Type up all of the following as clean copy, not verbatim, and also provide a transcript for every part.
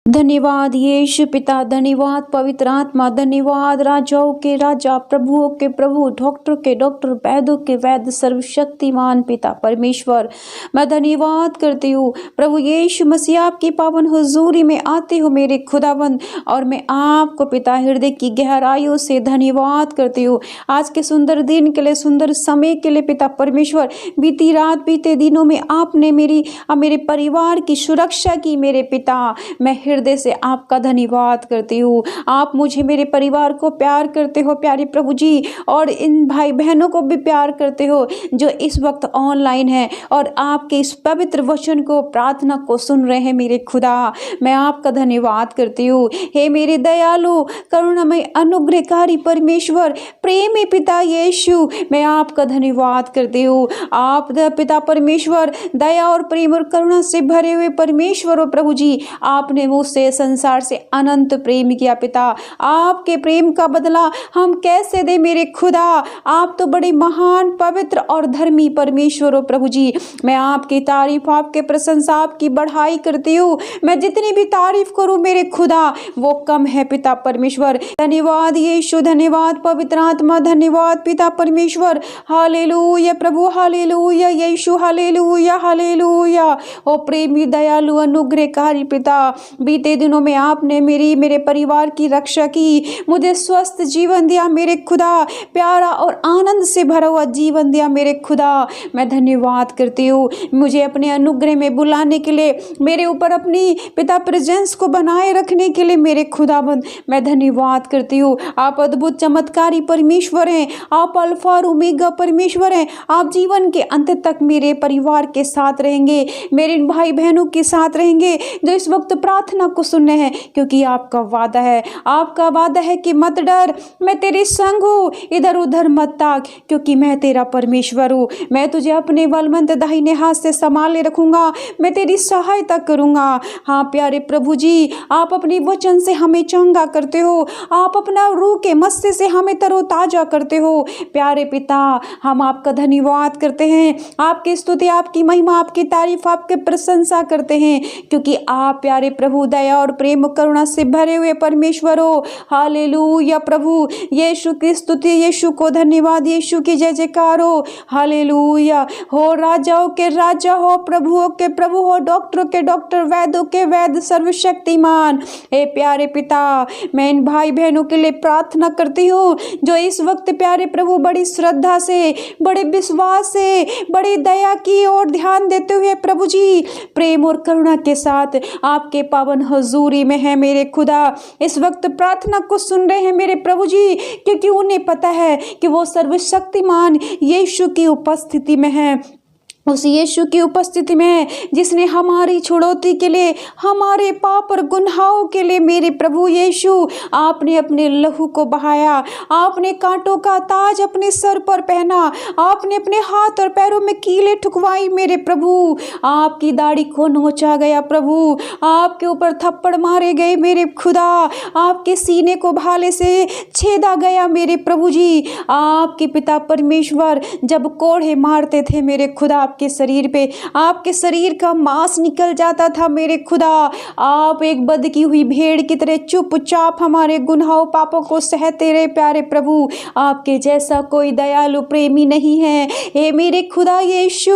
धन्यवाद यीशु पिता, धन्यवाद पवित्र आत्मा, धन्यवाद राजाओं के राजा, प्रभुओं के प्रभु, डॉक्टर के डॉक्टर, वैद्यों के वैद्य, सर्वशक्तिमान पिता परमेश्वर। मैं धन्यवाद करती हूँ प्रभु यीशु मसीह, आपकी पावन हुजूरी में आते हो मेरे खुदावंद, और मैं आपको पिता हृदय की गहराइयों से धन्यवाद करती हूँ आज के सुंदर दिन के लिए, सुंदर समय के लिए पिता परमेश्वर। बीती रात बीते दिनों में आपने मेरे परिवार की सुरक्षा की मेरे पिता। मैं हृदय से आपका धन्यवाद करती हूँ। आप मुझे, मेरे परिवार को प्यार करते हो प्यारे प्रभु जी, और इन भाई बहनों को भी प्यार करते हो जो इस वक्त ऑनलाइन है और आपके इस पवित्र वचन को, प्रार्थना को सुन रहे हैं मेरे खुदा। मैं आपका धन्यवाद करती हूँ। हे मेरे दयालु करुणामय अनुग्रहकारी परमेश्वर, प्रेमी पिता यीशु, मैं आपका धन्यवाद करती हूँ। आप पिता परमेश्वर दया और प्रेम और करुणा से भरे हुए परमेश्वर और प्रभु जी, आपने मुझसे, संसार से अनंत प्रेम किया पिता। आपके प्रेम का बदला हम कैसे दे मेरे खुदा। आप तो बड़े महान, पवित्र और धर्मी परमेश्वर हो प्रभु जी। मैं आपकी तारीफ, आपके प्रशंसा, आपकी बढ़ाई करती हूँ। मैं जितनी भी तारीफ करूँ मेरे खुदा वो कम है पिता परमेश्वर। धन्यवाद यीशु, धन्यवाद पवित्र आत्मा, धन्यवाद पिता परमेश्वर। हालेलुया प्रभु, हालेलुया यीशु, हालेलुया हालेलुया। ओ प्रेमी दयालु अनुग्रहकारी पिता, बीते दिनों में आपने मेरे परिवार की रक्षा की, मुझे स्वस्थ जीवन दिया मेरे खुदा, प्यारा और आनंद से भरा हुआ जीवन दिया मेरे खुदा। मैं धन्यवाद करती हूँ। मुझे अपने अनुग्रह में बुलाने के लिए, मेरे ऊपर अपनी पिता प्रेजेंस को बनाए रखने के लिए मेरे खुदाबंद मैं धन्यवाद करती हूँ। आप अद्भुत चमत्कारी परमेश्वर हैं। आप अल्फा और ओमेगा परमेश्वर हैं। आप जीवन के अंत तक मेरे परिवार के साथ रहेंगे, मेरे भाई बहनों के साथ रहेंगे जो इस वक्त प्रार्थना को सुनने हैं, क्योंकि आपका वादा है, आपका वादा है कि मत डर, मैं तेरे संग हूँ, इधर उधर मत ताक, क्योंकि मैं तेरा परमेश्वर हूँ। मैं तुझे अपने बलवंत दाहिने हाथ से संभाले रखूंगा, मैं तेरी सहायता करूंगा। हाँ प्यारे प्रभु जी, आप अपने वचन से हमें चंगा करते हो, आप अपना रूह के मस्से से हमें तरोताजा करते हो। प्यारे पिता, हम आपका धन्यवाद करते हैं, आपकी स्तुति, आपकी महिमा, आपकी तारीफ, आपकी प्रशंसा करते हैं, क्योंकि आप प्यारे प्रभु दया और प्रेम करुणा से भरे हुए परमेश्वर हो। हालेलुया प्रभु, यीशु की स्तुति, यीशु को धन्यवाद, यीशु की जय जयकार हो। हालेलुया। हो राजाओं के राजा हो, प्रभुओं के प्रभु हो, डॉक्टरों के डॉक्टर, वैद्यों के वैद्य, सर्वशक्तिमान। हे प्यारे पिता, मैं इन भाई बहनों के लिए प्रार्थना करती हूँ जो इस वक्त प्यारे प्रभु बड़ी श्रद्धा से, बड़े विश्वास से, बड़ी दया की ओर ध्यान देते हुए प्रभु जी प्रेम और करुणा के साथ आपके पावन हुजूरी में है मेरे खुदा। इस वक्त प्रार्थना को सुन रहे हैं मेरे प्रभु जी, क्योंकि उन्हें पता है कि वो सर्वशक्तिमान यीशु की उपस्थिति में है, उस यीशु की उपस्थिति में जिसने हमारी छुड़ौती के लिए, हमारे पाप और गुनाहों के लिए मेरे प्रभु यीशु आपने अपने लहू को बहाया, आपने कांटों का ताज अपने सर पर पहना, आपने अपने हाथ और पैरों में कीलें ठुकवाई मेरे प्रभु, आपकी दाढ़ी को नोचा गया प्रभु, आपके ऊपर थप्पड़ मारे गए मेरे खुदा, आपके सीने को भाले से छेदा गया मेरे प्रभु जी। आपके पिता परमेश्वर जब कोड़े मारते थे मेरे खुदा आपके शरीर पे, आपके शरीर का मांस निकल जाता था मेरे खुदा। आप एक बदकी हुई भेड़ की तरह चुपचाप हमारे गुनाहों पापों को सहते रहे प्यारे प्रभु। आपके जैसा कोई दयालु प्रेमी नहीं है। हे मेरे खुदा यीशु,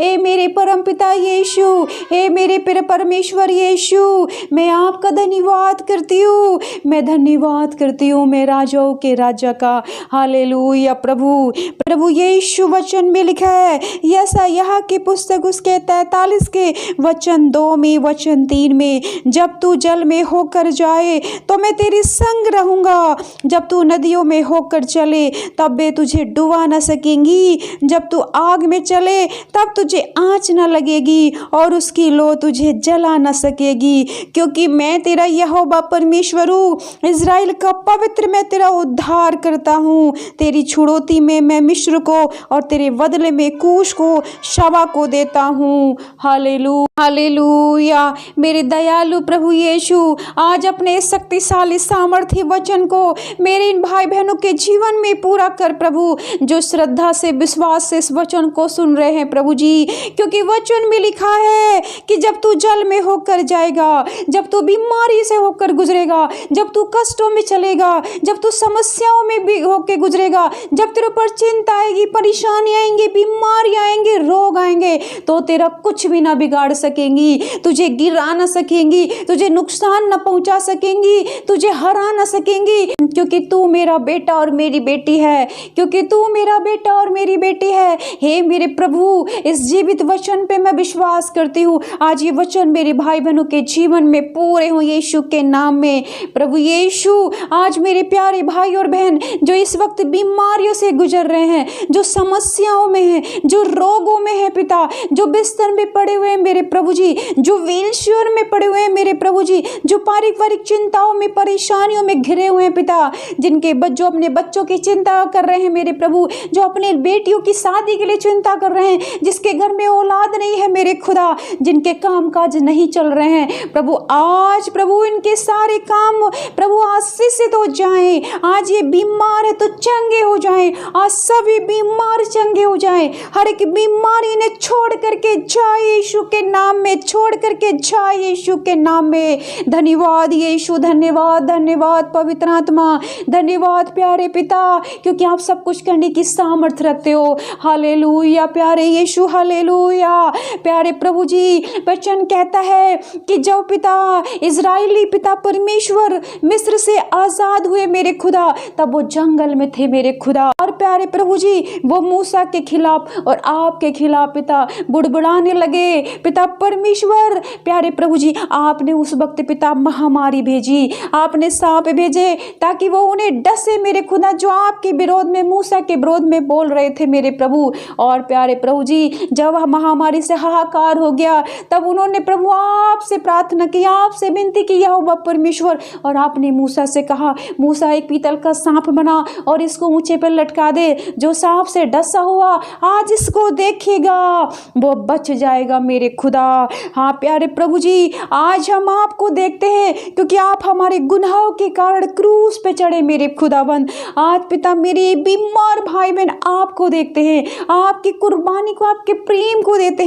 हे मेरे परम पिता यीशु, हे मेरे परमेश्वर यीशु, मैं आपका धन्यवाद करती हूँ, मैं धन्यवाद करती हूँ, मैं राजाओं के राजा का। हालेलुया प्रभु यीशु वचन में लिखा है, यशायाह की पुस्तक उसके 43 के वचन 2 में, वचन 3 में, जब तू जल में होकर जाए तो मैं तेरे संग रहूंगा, जब तू नदियों में होकर चले तब वे तुझे डुबा न सकेंगी, जब तू आग में चले तब तुझे आँच न लगेगी और उसकी लो तुझे जला न सकेगी, क्योंकि मैं तेरा यहोवा परमेश्वर हूँ, इज़राइल का पवित्र, मैं तेरा उद्धार करता हूँ। तेरी छुड़ौती में मैं मिस्र को और तेरे बदले में कूश को शवा को देता हूँ। हालेलुया। मेरे दयालु प्रभु यीशु, आज अपने शक्तिशाली सामर्थ्य वचन को मेरे इन भाई बहनों के जीवन में पूरा कर प्रभु, जो श्रद्धा से विश्वास से इस वचन को सुन रहे हैं प्रभु जी। क्योंकि वचन में लिखा है कि जब तू जल में होकर जाएगा, जब तू बीमारी से होकर गुजरेगा, जब तू कष्टों में चलेगा, जब तू समस्याओं में भी होकर गुजरेगा, जब तेरे ऊपर चिंता आएगी, परेशानी आएंगी, बीमारी आएंगे, रोग आएंगे, तो तेरा कुछ भी ना बिगाड़ सकेंगी, तुझे गिरा ना सकेंगी, तुझे नुकसान ना पहुंचा सकेंगी, तुझे हरा ना सकेंगी। क्योंकि तू मेरा बेटा और मेरी बेटी है, क्योंकि तू मेरा बेटा और मेरी बेटी है। हे मेरे प्रभु, इस जीवित वचन पे मैं विश्वास करती हूँ। आज ये वचन मेरे भाई बहनों के जीवन में पूरे हो यीशु के नाम में। प्रभु यीशु, आज मेरे प्यारे भाई और बहन जो इस वक्त बीमारियों से गुजर रहे हैं, जो समस्याओं में हैं, जो रोगों में है पिता, जो बिस्तर में पड़े हुए हैं मेरे प्रभु जी, जो व्हीलचेयर में पड़े हुए हैं मेरे प्रभु जी, जो पारिवारिक चिंताओं में, परेशानियों में घिरे हुए हैं पिता, जिनके जो अपने बच्चों की चिंता कर रहे हैं मेरे प्रभु, जो अपने बेटियों की शादी के लिए चिंता कर रहे हैं, जिसके घर में औलाद नहीं है मेरे खुदा, जिनके काम काज नहीं चल रहे हैं प्रभु, आज प्रभु इनके सारे काम प्रभु आशीषित हो जाएं। आज ये बीमार है तो चंगे हो जाएं, आज सभी बीमार चंगे हो जाएं, हर एक बीमारी ने छोड़ करके जाए यीशु के नाम में, छोड़ करके जाए यीशु के नाम में। धन्यवाद यीशु, धन्यवाद, धन्यवाद पवित्र आत्मा, धन्यवाद प्यारे पिता, क्योंकि आप सब कुछ करने की सामर्थ्य रखते हो। हालेलुया प्यारे यीशु, हालेलुया प्यारे प्रभु जी। वचन कहता है कि जब पिता इजराइली पिता परमेश्वर मिस्र से आजाद हुए मेरे खुदा, तब वो जंगल में थे मेरे खुदा, और प्यारे प्रभु जी वो मूसा के खिलाफ और आपके खिलाफ पिता बुड़बुड़ाने लगे पिता परमेश्वर। प्यारे प्रभु जी, आपने उस वक्त पिता महामारी भेजी, आपने सांप भेजे ताकि वो उन्हें डसे मेरे खुदा, जो आपके विरोध में, मूसा के विरोध में बोल रहे थे मेरे प्रभु। और प्यारे प्रभु जी, जब महामारी से हाहाकार हो गया, तब उन्होंने प्रभु आपसे प्रार्थना की, आपसे विनती की यहोवा परमेश्वर, और आपने मूसा से कहा, मूसा एक पीतल का सांप बना और इसको ऊंचे पर लटका दे, जो सांप से डसा हुआ आज इसको देखेगा वो बच जाएगा मेरे खुदा। हाँ प्यारे प्रभु जी, आज हम आपको देखते हैं क्योंकि आप हमारे गुनाहों के कारण क्रूस पे चढ़े मेरे खुदाबंद। आज पिता मेरे बीमार भाई बहन आपको देखते हैं, आपकी कुर्बानी को, आपके प्रेम को देखते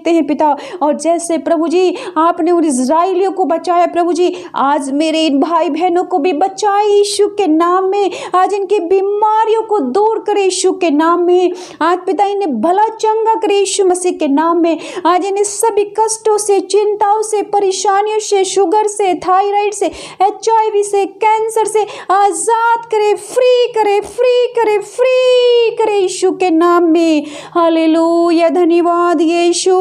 हैं पिता। और जैसे प्रभु जी आपने उन इजराइलियों को बचाया प्रभु जी, आज मेरे इन भाई बहनों को भी बचाए यीशु के नाम में। आज इनकी बीमारियों को दूर करे यीशु के नाम में। आज पिता इन्हें भला चंगा करे यीशु मसीह के नाम में। आज इन्हें सभी कष्टों से, चिंताओं से, परेशानियों से, शुगर से, थायराइड से, HIV से, कैंसर से आजाद करे, फ्री करे, फ्री करे, फ्री करे यीशु के नाम में। हालेलुया, धन्यवाद यीशु।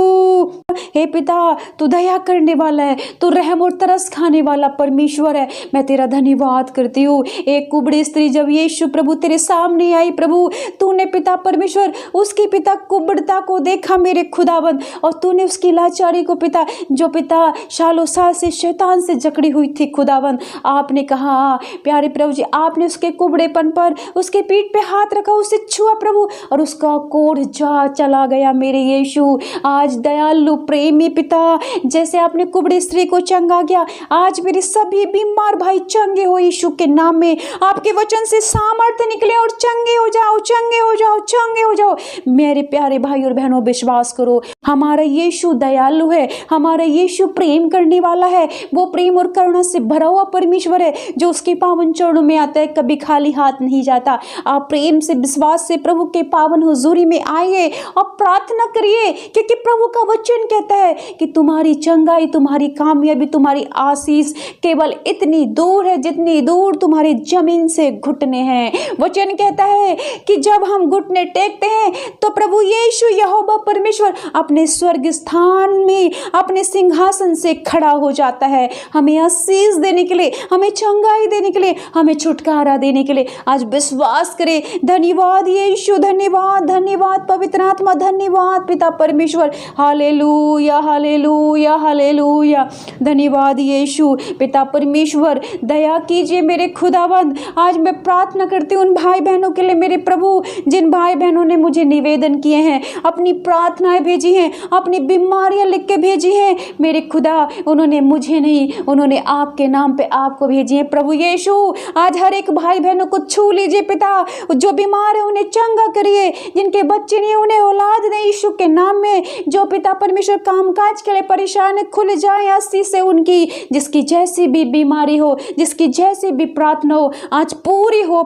हे पिता, तू दया करने वाला है, तू रहम और तरस खाने वाला परमेश्वर है। मैं तेरा धन्यवाद करती हूँ। एक कुबड़ी स्त्री जब यीशु प्रभु तेरे सामने आई प्रभु, तूने पिता परमेश्वर उसकी पिता कुबड़ता को देखा मेरे खुदाबंद, और तूने उसकी लाचारी को पिता, जो पिता सालों साल से शैतान से जकड़ी हुई थी खुदाबंद, आपने कहा प्यारे प्रभु जी, आपने उसके कुबड़ेपन पर उसके पीठ पे हाथ रखा, उसे छुआ प्रभु, और उसका कोढ़ जा चला गया मेरे यीशु। आज दयालु प्रेमी पिता, जैसे आपने कुबड़ी स्त्री को चंगा किया, आज मेरे सभी बीमार भाई चंगे हो यीशु के नाम में। आपके वचन से सामर्थ्य निकले और चंगे हो जाओ, चंगे हो जाओ, चंगे हो जाओ मेरे प्यारे भाई और बहनों। विश्वास करो, हमारा यीशु दयालु है, हमारा यीशु प्रेम करने वाला है, वो प्रेम और करुणा से भरा हुआ परमेश्वर है, जो उसके पावन चरणों में आता है, कभी खाली हाथ नहीं जाता। आप प्रेम से, विश्वास से प्रभु के पावन हुजूरी में आइए और प्रार्थना करिए, क्योंकि प्रभु का वचन कहता है कि तुम्हारी चंगाई, तुम्हारी कामयाबी, तुम्हारी आशीष केवल इतनी दूर है जितनी दूर तुम्हारे जमीन से घुटने हैं। वचन कहता है कि जब हम घुटने टेकते हैं तो प्रभु यीशु यहोवा परमेश्वर अपने स्वर्ग स्थान में अपने सिंहासन से खड़ा हो जाता है, हमें आशीष देने के लिए, हमें चंगाई देने के लिए, हमें छुटकारा देने के लिए। आज विश्वास करें। धन्यवाद यीशु, धन्यवाद, धन्यवाद पवित्र आत्मा, धन्यवाद पिता परमेश्वर। Hallelujah, hallelujah, hallelujah. धन्यवाद यीशु। पिता परमेश्वर दया कीजिए मेरे खुदावंद। आज मैं प्रार्थना करती हूँ उन भाई बहनों के लिए मेरे प्रभु, जिन भाई बहनों ने मुझे निवेदन किए हैं। अपनी प्रार्थनाएं भेजी हैं, अपनी बीमारियां लिख के भेजी हैं मेरे खुदा। उन्होंने मुझे नहीं, उन्होंने आपके नाम पे आपको भेजी है। प्रभु यीशु आज हर एक भाई बहनों को छू लीजिए पिता, जो बीमार है उन्हें चंगा करिए, जिनके बच्चे नहीं उन्हें औलाद दें यीशु के नाम में। जो पिता परमेश्वर कामकाज के लिए परेशान है, खुल जाए आशीष से उनकी, जिसकी जैसी भी बीमारी हो, जिसकी जैसी भी प्रार्थना हो, आज पूरी हो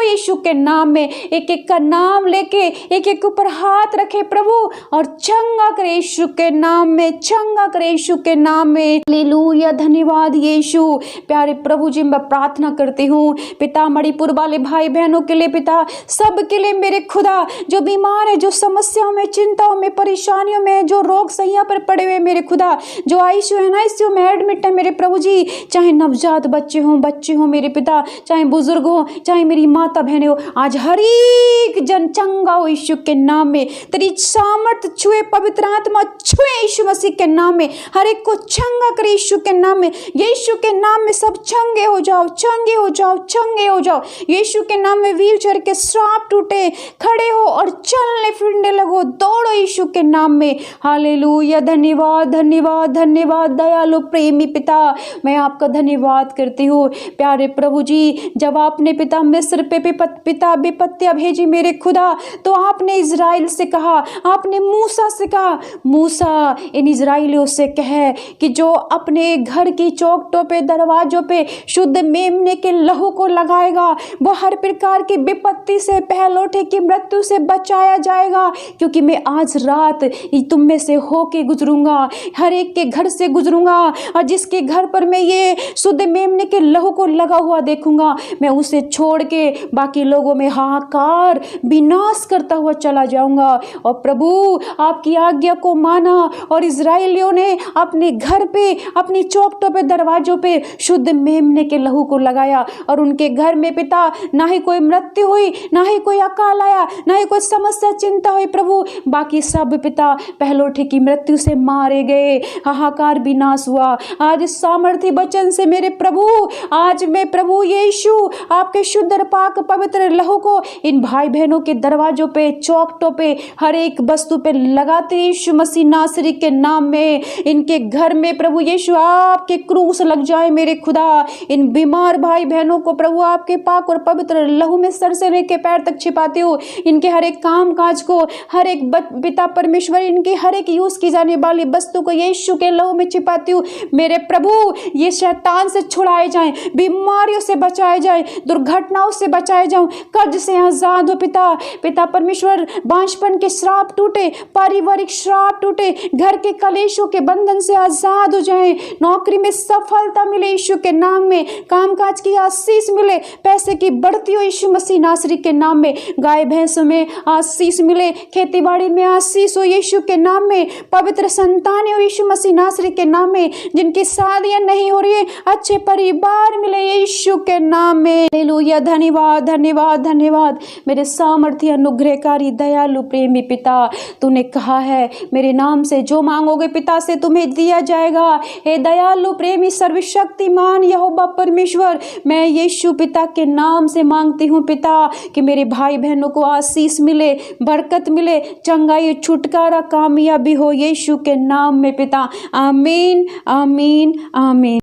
यीशु के नाम में। एक एक का नाम लेके एक एक ऊपर हाथ रखे प्रभु और चंगा करे यीशु के नाम में, चंगा करे यीशु के नाम में। हालेलुया, धन्यवाद यीशु। प्यारे प्रभु जी मैं प्रार्थना करती हूँ पिता मणिपुर वाले भाई बहनों के लिए पिता, सब के लिए मेरे खुदा, जो बीमार है, जो समस्याओं में, चिंताओं में, परेशानियों में, जो रोग सैया पर पड़े हुए मेरे खुदा, जो आईसीयू है, आईसीयू में एडमिट है मेरे प्रभु जी, चाहे नवजात बच्चे हों मेरे पिता, चाहे बुजुर्ग हो, चाहे मेरी माता बहने हो, आज हर एक जन चंगा हो यीशु के नाम में। तेरी सामर्थ छुए, पवित्र आत्मा छुए यीशु मसीह के नाम में, हर एक को चंगा करे यीशु के नाम में। यीशु के नाम में सब चंगे हो जाओ, चंगे हो जाओ, चंगे हो जाओ। यीशु के नाम में व्हील चेयर के श्राप टूटे, खड़े हो और चलने फिरने लगो, दौड़ो यीशु के नाम में। हालेलुया, धन्यवाद धन्यवाद धन्यवाद दयालु प्रेमी पिता, मैं आपका धन्यवाद करती हूँ। प्यारे प्रभु जी, जब आपने पिता मिस्र पे पिता विपत्तियां भेजी मेरे खुदा, तो आपने इजराइल से कहा, आपने मूसा से कहा, मूसा इन इजराइलियों से कहे कि जो अपने घर की चौखटों पे, दरवाजों पे शुद्ध मेमने के लहू को लगाएगा, वो हर प्रकार की विपत्ति से, पहलौठे की मृत्यु से बचाया जाएगा। क्योंकि मैं आज रात तुम में से होके गुजरूंगा, हर एक के घर से गुजरूंगा, और जिसके घर पर मैं ये शुद्ध मेमने के लहू को लगा हुआ देखूंगा, मैं उसे छोड़ के बाकी लोगों में हाहाकार विनाश करता हुआ चला जाऊंगा। और प्रभु आपकी आज्ञा को माना और इजराइलियों ने अपने घर पे, अपनी चौखटों पे, दरवाजों पे शुद्ध मेमने के लहू को लगाया, और उनके घर में पिता ना ही कोई मृत्यु हुई, ना ही कोई अकाल आया, ना ही कोई समस्या चिंता हुई प्रभु, बाकी सब पिता पहलौठे की मृत्यु से मारे गए, हाहाकार विनाश हुआ। आज इस सामर्थ्य वचन से मेरे प्रभु, आज मैं प्रभु यीशु आपके शुद्ध और पाक पवित्र लहू को इन भाई बहनों के दरवाजों पे, चौखटों पे, हर एक वस्तु पे लगाते यीशु मसीह नासरी के नाम में। इनके घर में प्रभु यीशु आपके क्रूस लग जाए मेरे खुदा। इन बीमार भाई बहनों को प्रभु आपके पाक और पवित्र लहू में सर से लेके पैर तक छिपाते हो। इनके हर एक काम काज को, हर एक पिता परमेश्वर, इनकी हर एक यूज की जाने वाली वस्तु को यीशु के लहू में छिपाती हूँ मेरे प्रभु। ये शैतान से छुड़ाए जाएं, बीमारियों से बचाए जाएं, दुर्घटनाओं से बचाए जाऊं, कर्ज से आजाद हो पिता परमेश्वर। बांझपन के श्राप टूटे, पारिवारिक श्राप टूटे, घर के कलेशों के बंधन से आजाद हो जाएं, नौकरी में सफलता मिले यीशु के नाम में, कामकाज की आशीष मिले, पैसे की बढ़ती हो यीशु मसीह नासरी के नाम में, गाय भैंसों में आशीष मिले, खेती बाड़ी में आशीष हो यीशु के नाम में, पवित्र संतानें हो यीशु मसीह नासरी के नाम में, जिनकी शादियां नहीं हो रही है अच्छे परिवार मिले यीशु के नाम में। हालेलुया, धन्यवाद धन्यवाद धन्यवाद मेरे सामर्थ्य अनुग्रहकारी दयालु प्रेमी पिता। तूने कहा है मेरे नाम से जो मांगोगे पिता से तुम्हें दिया जाएगा। हे दयालु प्रेमी सर्वशक्तिमान यहोवा परमेश्वर, मैं यीशु पिता के नाम से मांगती हूँ पिता कि मेरे भाई बहनों को आशीष मिले, बरकत मिले, चंगाई, छुटकारा, कामयाबी हो यीशु के नाम में पिता। आमीन आमीन आमीन।